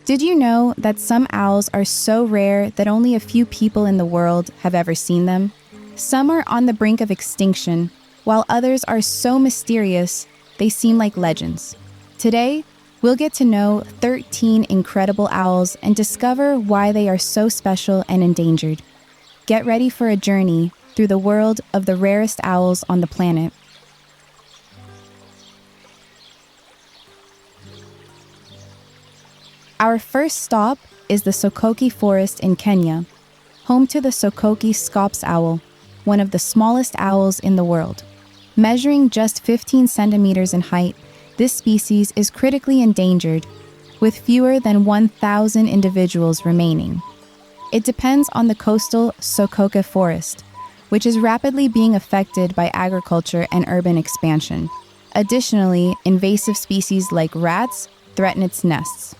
Did you know that some owls are so rare that only a few people in the world have ever seen them? Some are on the brink of extinction, while others are so mysterious they seem like legends. Today, we'll get to know 13 incredible owls and discover why they are so special and endangered. Get ready for a journey through the world of the rarest owls on the planet. Our first stop is the Sokoke Forest in Kenya, home to the Sokoke Scops Owl, one of the smallest owls in the world. Measuring just 15 centimeters in height, this species is critically endangered, with fewer than 1,000 individuals remaining. It depends on the coastal Sokoke Forest, which is rapidly being affected by agriculture and urban expansion. Additionally, invasive species like rats threaten its nests.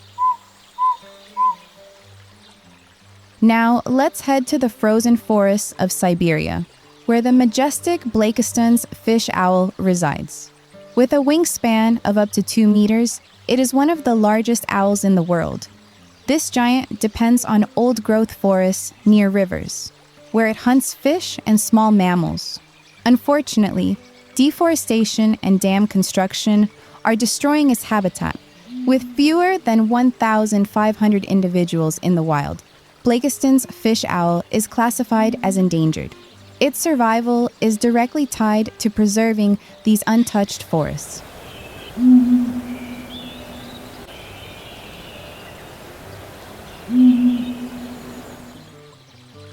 Now, let's head to the frozen forests of Siberia, where the majestic Blakiston's fish owl resides. With a wingspan of up to 2 meters, it is one of the largest owls in the world. This giant depends on old-growth forests near rivers, where it hunts fish and small mammals. Unfortunately, deforestation and dam construction are destroying its habitat. With fewer than 1,500 individuals in the wild, Blakiston's fish owl is classified as endangered. Its survival is directly tied to preserving these untouched forests.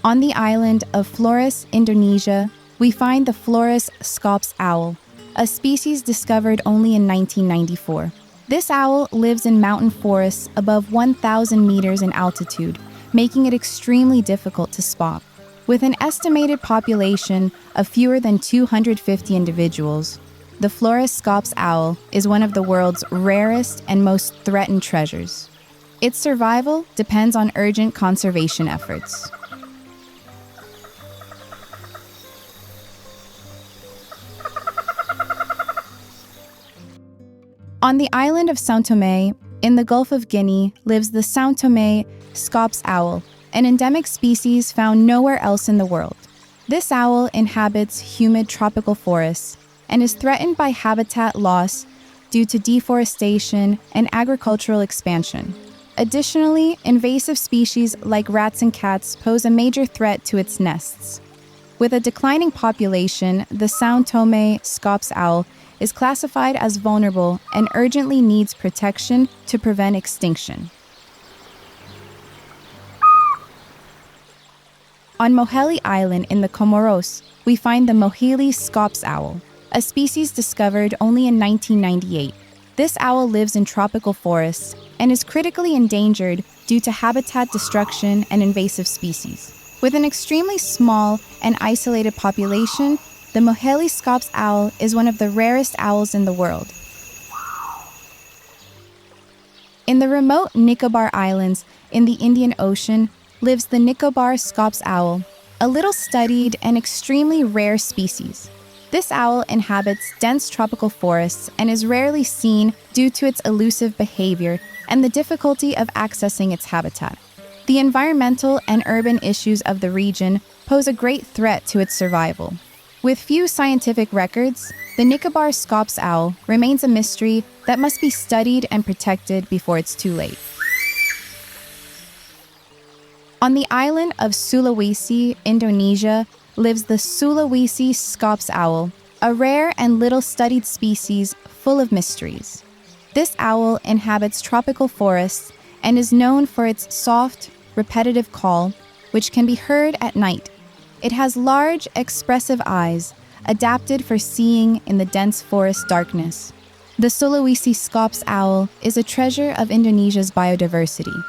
On the island of Flores, Indonesia, we find the Flores Scops Owl, a species discovered only in 1994. This owl lives in mountain forests above 1,000 meters in altitude, making it extremely difficult to spot. With an estimated population of fewer than 250 individuals, the Flores Scops Owl is one of the world's rarest and most threatened treasures. Its survival depends on urgent conservation efforts. On the island of São Tomé, in the Gulf of Guinea, lives the São Tomé Scops Owl, an endemic species found nowhere else in the world. This owl inhabits humid tropical forests and is threatened by habitat loss due to deforestation and agricultural expansion. Additionally, invasive species like rats and cats pose a major threat to its nests. With a declining population, the São Tomé Scops Owl is classified as vulnerable and urgently needs protection to prevent extinction. On Moheli Island in the Comoros, we find the Moheli Scops Owl, a species discovered only in 1998. This owl lives in tropical forests and is critically endangered due to habitat destruction and invasive species. With an extremely small and isolated population, the Moheli Scops Owl is one of the rarest owls in the world. In the remote Nicobar Islands in the Indian Ocean lives the Nicobar Scops Owl, a little studied and extremely rare species. This owl inhabits dense tropical forests and is rarely seen due to its elusive behavior and the difficulty of accessing its habitat. The environmental and urban issues of the region pose a great threat to its survival. With few scientific records, the Nicobar Scops Owl remains a mystery that must be studied and protected before it's too late. On the island of Sulawesi, Indonesia, lives the Sulawesi Scops Owl, a rare and little-studied species full of mysteries. This owl inhabits tropical forests and is known for its soft, repetitive call, which can be heard at night. It has large, expressive eyes, adapted for seeing in the dense forest darkness. The Sulawesi Scops Owl is a treasure of Indonesia's biodiversity,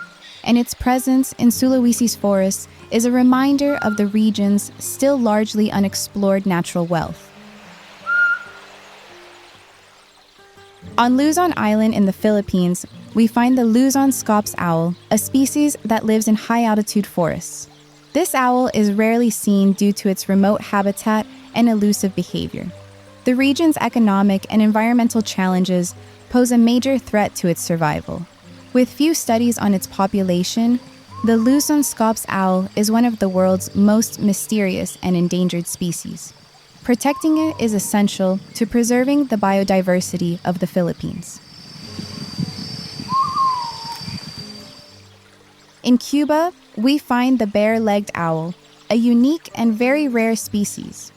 and its presence in Sulawesi's forests is a reminder of the region's still largely unexplored natural wealth. On Luzon Island in the Philippines, we find the Luzon Scops Owl, a species that lives in high-altitude forests. This owl is rarely seen due to its remote habitat and elusive behavior. The region's economic and environmental challenges pose a major threat to its survival. With few studies on its population, the Luzon Scops Owl is one of the world's most mysterious and endangered species. Protecting it is essential to preserving the biodiversity of the Philippines. In Cuba, we find the bare-legged owl, a unique and very rare species.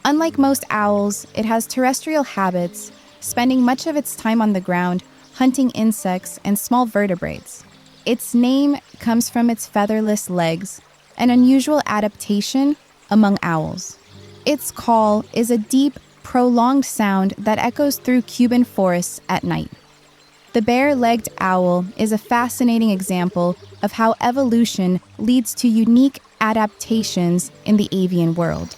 Unlike most owls, it has terrestrial habits, spending much of its time on the ground, hunting insects and small vertebrates. Its name comes from its featherless legs, an unusual adaptation among owls. Its call is a deep, prolonged sound that echoes through Cuban forests at night. The bare-legged owl is a fascinating example of how evolution leads to unique adaptations in the avian world.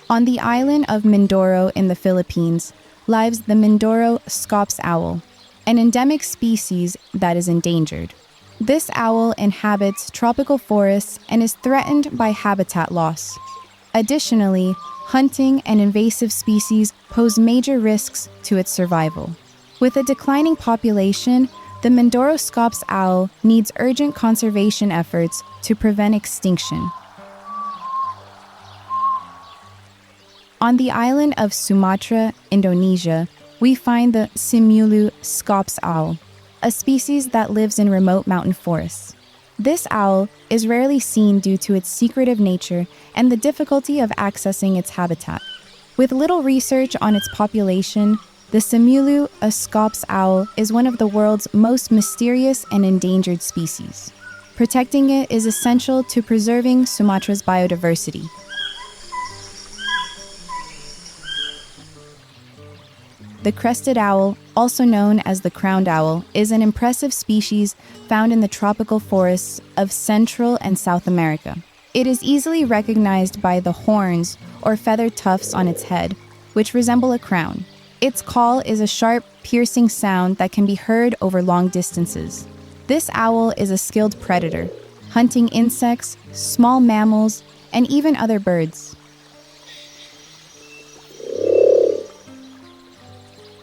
On the island of Mindoro in the Philippines lives the Mindoro Scops Owl, an endemic species that is endangered. This owl inhabits tropical forests and is threatened by habitat loss. Additionally, hunting and invasive species pose major risks to its survival. With a declining population, the Mindoro Scops Owl needs urgent conservation efforts to prevent extinction. On the island of Sumatra, Indonesia, we find the Simeulue Scops Owl, a species that lives in remote mountain forests. This owl is rarely seen due to its secretive nature and the difficulty of accessing its habitat. With little research on its population, the Simeulue Scops Owl is one of the world's most mysterious and endangered species. Protecting it is essential to preserving Sumatra's biodiversity. The crested owl, also known as the crowned owl, is an impressive species found in the tropical forests of Central and South America. It is easily recognized by the horns or feathered tufts on its head, which resemble a crown. Its call is a sharp, piercing sound that can be heard over long distances. This owl is a skilled predator, hunting insects, small mammals, and even other birds.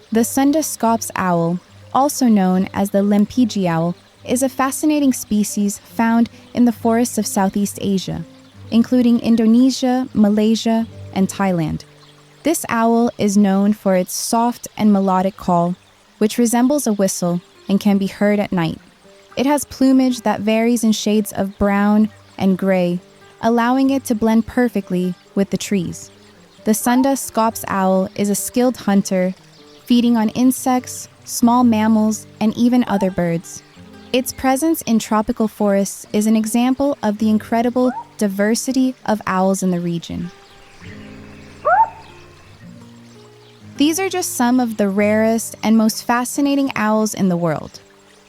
The Sunda Scops Owl, also known as the lempiji owl, is a fascinating species found in the forests of Southeast Asia, including Indonesia, Malaysia, and Thailand. This owl is known for its soft and melodic call, which resembles a whistle and can be heard at night. It has plumage that varies in shades of brown and gray, allowing it to blend perfectly with the trees. The Sunda Scops Owl is a skilled hunter, feeding on insects, small mammals, and even other birds. Its presence in tropical forests is an example of the incredible diversity of owls in the region. These are just some of the rarest and most fascinating owls in the world.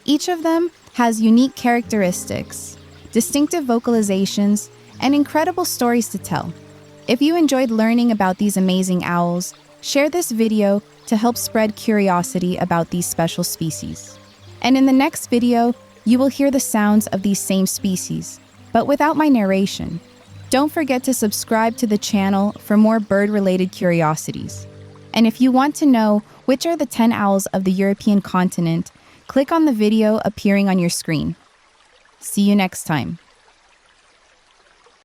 Each of them has unique characteristics, distinctive vocalizations, and incredible stories to tell. If you enjoyed learning about these amazing owls, share this video to help spread curiosity about these special species. And in the next video, you will hear the sounds of these same species, but without my narration. Don't forget to subscribe to the channel for more bird-related curiosities. And if you want to know which are the 10 owls of the European continent, click on the video appearing on your screen. See you next time.